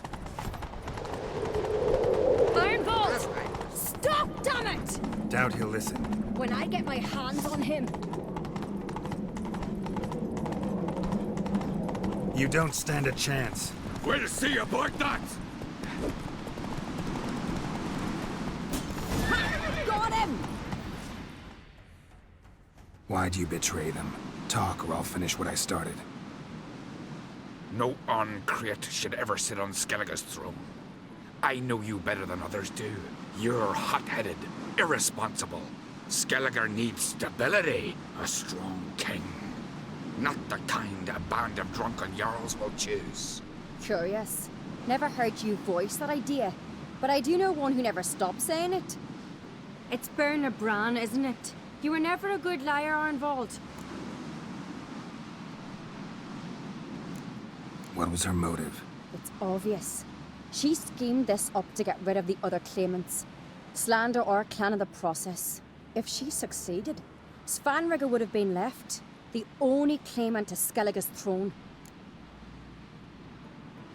Ironbolt! Stop, damn it! Doubt he'll listen. When I get my hands on him. You don't stand a chance. Way to see aboard that! Got him! Why'd you betray them? Talk or I'll finish what I started. No Craite should ever sit on Skellige's throne. I know you better than others do. You're hot-headed, irresponsible. Skellige needs stability, a strong king. Not the kind a band of drunken jarls will choose. Curious. Never heard you voice that idea, but I do know one who never stops saying it. It's Bernard Bran, isn't it? You were never a good liar, Arnvald. What was her motive? It's obvious. She schemed this up to get rid of the other claimants. Slander our clan in the process. If she succeeded, Svanrigger would have been left. The only claimant to Skellige's throne.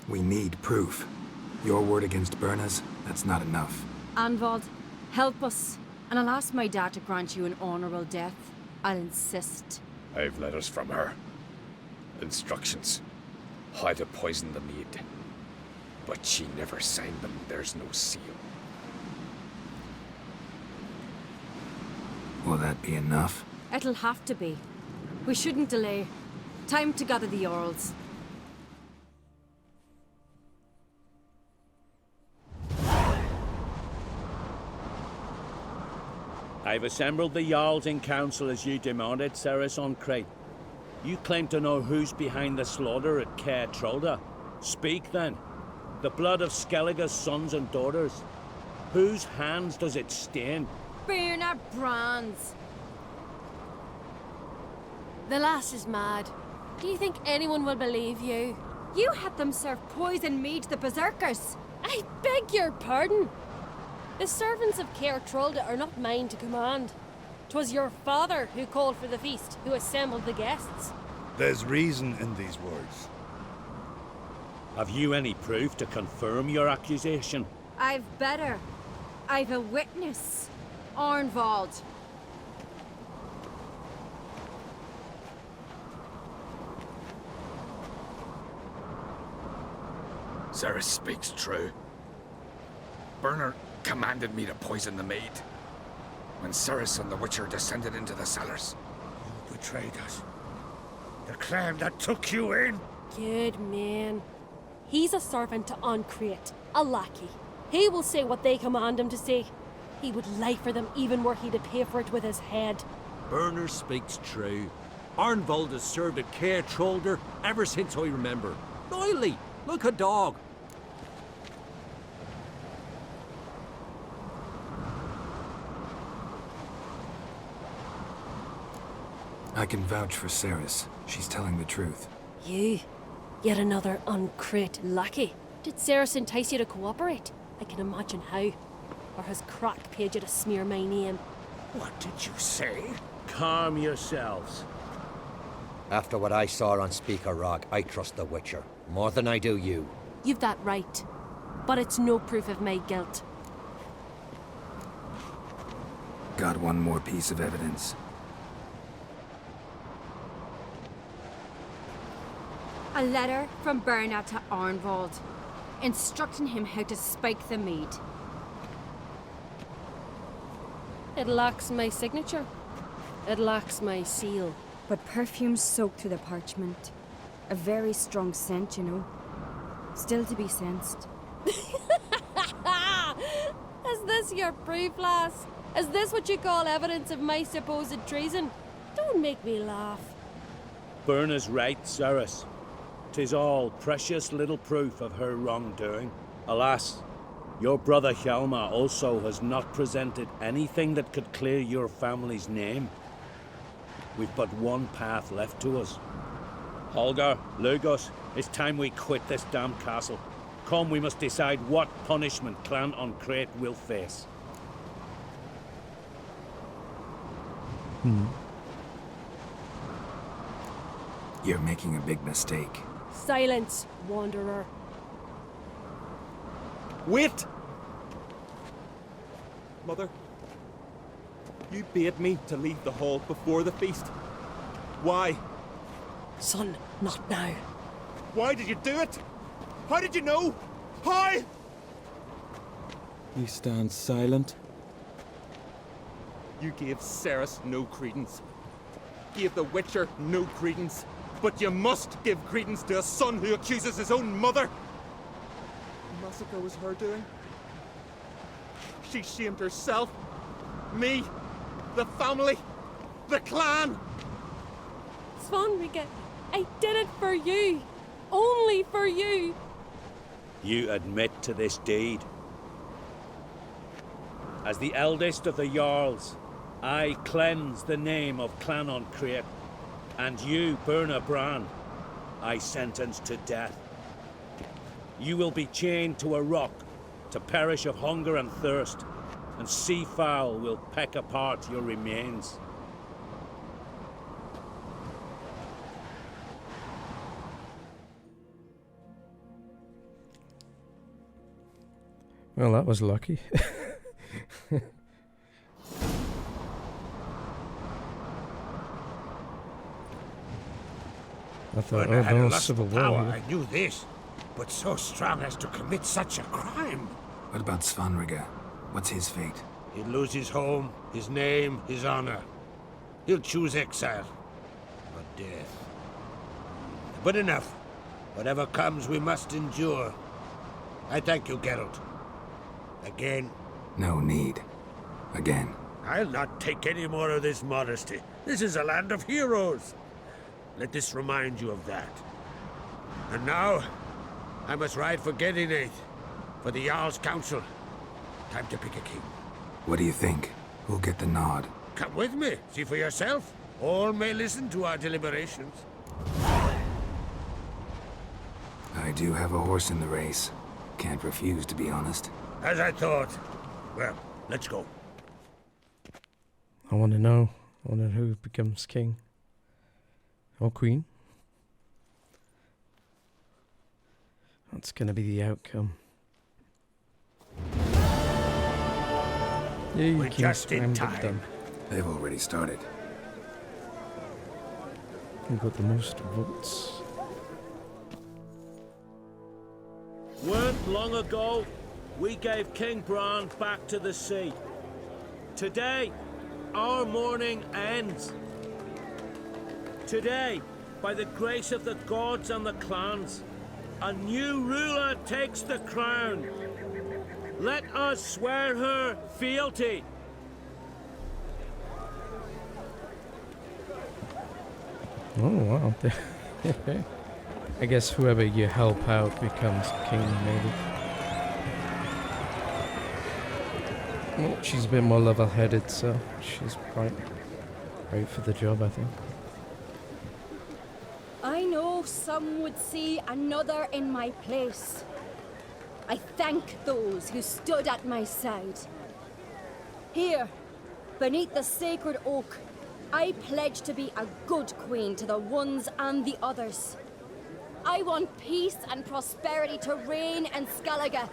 We need proof. Your word against Berna's, that's not enough. Arnvald, help us. And I'll ask my dad to grant you an honorable death. I'll insist. I've letters from her. Instructions. How to poison the mead. But she never signed them. There's no seal. Will that be enough? It'll have to be. We shouldn't delay. Time to gather the Jarls. I've assembled the Jarls in council as you demanded, Cerys on Craite. You claim to know who's behind the slaughter at Caer Trolda. Speak then. The blood of Skellige's sons and daughters. Whose hands does it stain? Bernard Bran's. The lass is mad. Do you think anyone will believe you? You had them serve poison mead to the berserkers. I beg your pardon. The servants of Caer Trolde are not mine to command. 'Twas your father who called for the feast, who assembled the guests. There's reason in these words. Have you any proof to confirm your accusation? I've better. I've a witness. Arnvald. Cerys speaks true. Burner commanded me to poison the maid. When Cerys and the Witcher descended into the cellars. You betrayed us. The clan that took you in. Good man. He's a servant to Craite, a lackey. He will say what they command him to say. He would lie for them even were he to pay for it with his head. Burner speaks true. Arnvald has served at Caer Trolde ever since I remember. Noily, look a dog. I can vouch for Cerys. She's telling the truth. You? Yet another Craite lackey? Did Cerys entice you to cooperate? I can imagine how. Or has Crack paid you to smear my name? What did you say? Calm yourselves. After what I saw on Speaker Rock, I trust the Witcher. More than I do you. You've that right. But it's no proof of my guilt. Got one more piece of evidence. A letter from Berna to Arnvald, instructing him how to spike the mead. It lacks my signature. It lacks my seal. But perfume soaked through the parchment. A very strong scent, you know. Still to be sensed. Is this your proof, lass? Is this what you call evidence of my supposed treason? Don't make me laugh. Berna's right, Cerys. 'Tis all precious little proof of her wrongdoing. Alas, your brother Hjalmar also has not presented anything that could clear your family's name. We've but one path left to us. Holger, Lugos, it's time we quit this damned castle. Come, we must decide what punishment Clan Craite will face. You're making a big mistake. Silence, wanderer. Wait! Mother, you bade me to leave the hall before the feast. Why? Son, not now. Why did you do it? How did you know? How? You stand silent. You gave Cerys no credence. Gave the Witcher no credence. But you must give credence to a son who accuses his own mother. The massacre was her doing. She shamed herself, me, the family, the clan. Svanrige, I did it for you. Only for you. You admit to this deed. As the eldest of the Jarls, I cleanse the name of Clan Craite. And you, Berna Bran, I sentence to death. You will be chained to a rock to perish of hunger and thirst, and sea fowl will peck apart your remains. Well, that was lucky. I thought, When I oh had a no, lust civil for power, war. I knew this, but so strong as to commit such a crime. What about Svanrige? What's his fate? He'll lose his home, his name, his honor. He'll choose exile, or death. But enough. Whatever comes, we must endure. I thank you, Geralt. Again. No need. Again. I'll not take any more of this modesty. This is a land of heroes. Let this remind you of that. And now, I must ride for Gedinath, for the Jarl's Council. Time to pick a king. What do you think? Who'll get the nod? Come with me, see for yourself. All may listen to our deliberations. I do have a horse in the race. Can't refuse, to be honest. As I thought. Well, let's go. I want to know. I want to know who becomes king. Or queen. That's going to be the outcome. Yeah, we're just in time. Done. They've already started. We got the most votes. Weren't long ago, we gave King Bran back to the sea. Today, our mourning ends. Today, by the grace of the gods and the clans, a new ruler takes the crown. Let us swear her fealty. Oh wow. I guess whoever you help out becomes king, maybe. Well, she's a bit more level-headed, so she's right for the job, I think. I know some would see another in my place. I thank those who stood at my side. Here, beneath the sacred oak, I pledge to be a good queen to the ones and the others. I want peace and prosperity to reign in Skellige.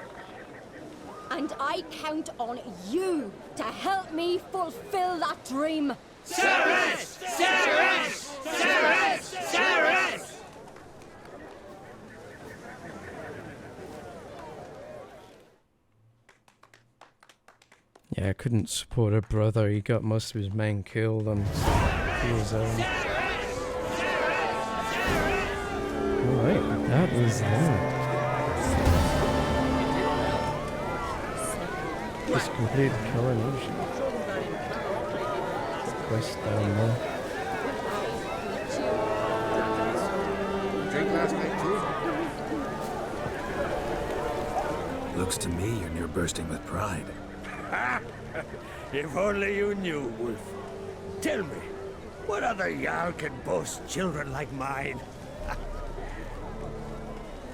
And I count on you to help me fulfill that dream. Cerys! Cerys! Cerys! Cerys! Yeah, I couldn't support her brother. He got most of his men killed on his own. Alright, that was that. Just completed coronation. Quest down there. Drink last night too? Looks to me you're near bursting with pride. If only you knew, Wolf. Tell me, what other Jarl can boast children like mine?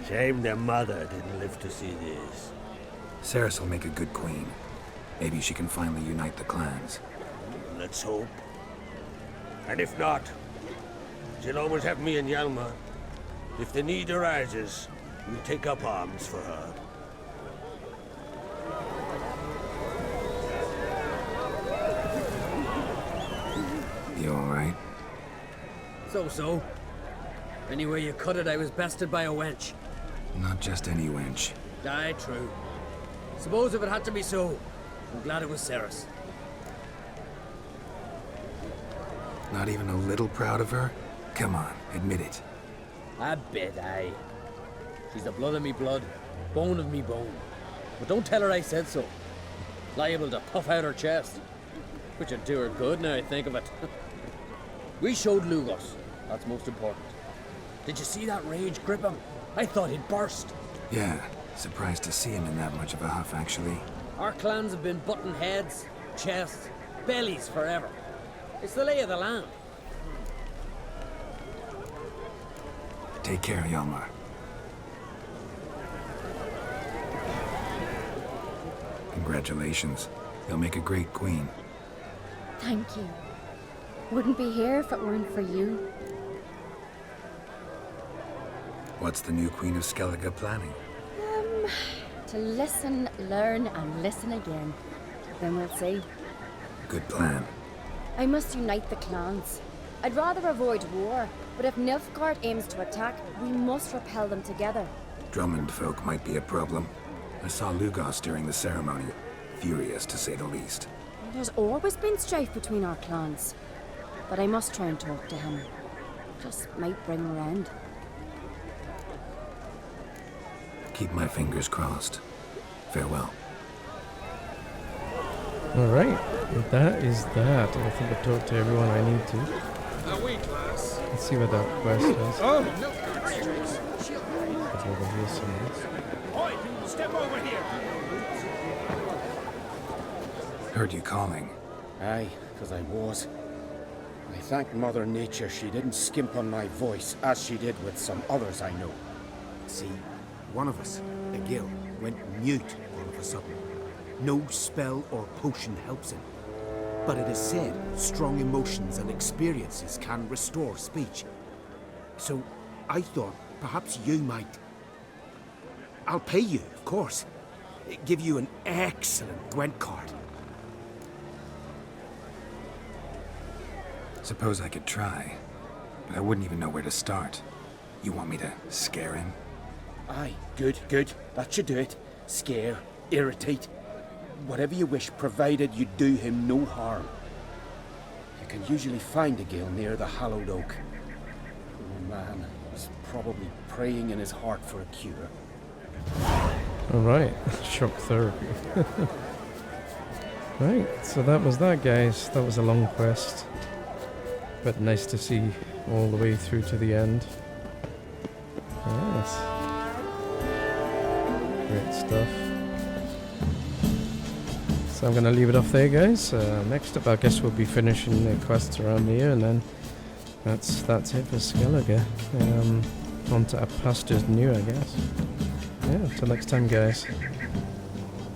Shame their mother didn't live to see this. Cerys will make a good queen. Maybe she can finally unite the clans. Let's hope. And if not, she'll always have me and Hjalmar. If the need arises, we'll take up arms for her. You alright? So. Anyway you cut it, I was bested by a wench. Not just any wench. Aye, true. Suppose if it had to be so, I'm glad it was Cerys. Not even a little proud of her? Come on, admit it. A bit, aye. She's the blood of me blood, bone of me bone. But don't tell her I said so. Liable to puff out her chest. Which would do her good now I think of it. We showed Lugos. That's most important. Did you see that rage grip him? I thought he'd burst. Yeah, surprised to see him in that much of a huff, actually. Our clans have been butting heads, chests, bellies forever. It's the lay of the land. Take care, Hjalmar. Congratulations. You'll make a great queen. Thank you. Wouldn't be here if it weren't for you. What's the new Queen of Skellige planning? To listen, learn, and listen again. Then we'll see. Good plan. I must unite the clans. I'd rather avoid war, but if Nilfgaard aims to attack, we must repel them together. Drummond folk might be a problem. I saw Lugos during the ceremony. Furious, to say the least. There's always been strife between our clans. But I must try and talk to him. Just might bring her end. Keep my fingers crossed. Farewell. Alright, that is that. I think I've talked to everyone I need to. Wait, lass. Let's see what that quest is. Oh! It's over here somewhere. Oi, step over here! Heard you calling. Aye, because I was. I thank Mother Nature she didn't skimp on my voice, as she did with some others I know. See, One of us, a gill, went mute all of a sudden. No spell or potion helps him. But it is said strong emotions and experiences can restore speech. So I thought perhaps you might... I'll pay you, of course. Give you an excellent Gwent card. Suppose I could try, but I wouldn't even know where to start. You want me to scare him? Aye, good. That should do it. Scare, irritate, whatever you wish, provided you do him no harm. You can usually find a gill near the hallowed oak. Oh man, he's probably praying in his heart for a cure. Alright, shock therapy. Right, so that was that, guys. That was a long quest. But nice to see all the way through to the end. Yes. Great stuff. So I'm going to leave it off there, guys. Next up, I guess we'll be finishing the quests around here, and then that's it for Skellige. On to our pastures new, I guess. Yeah, till next time, guys.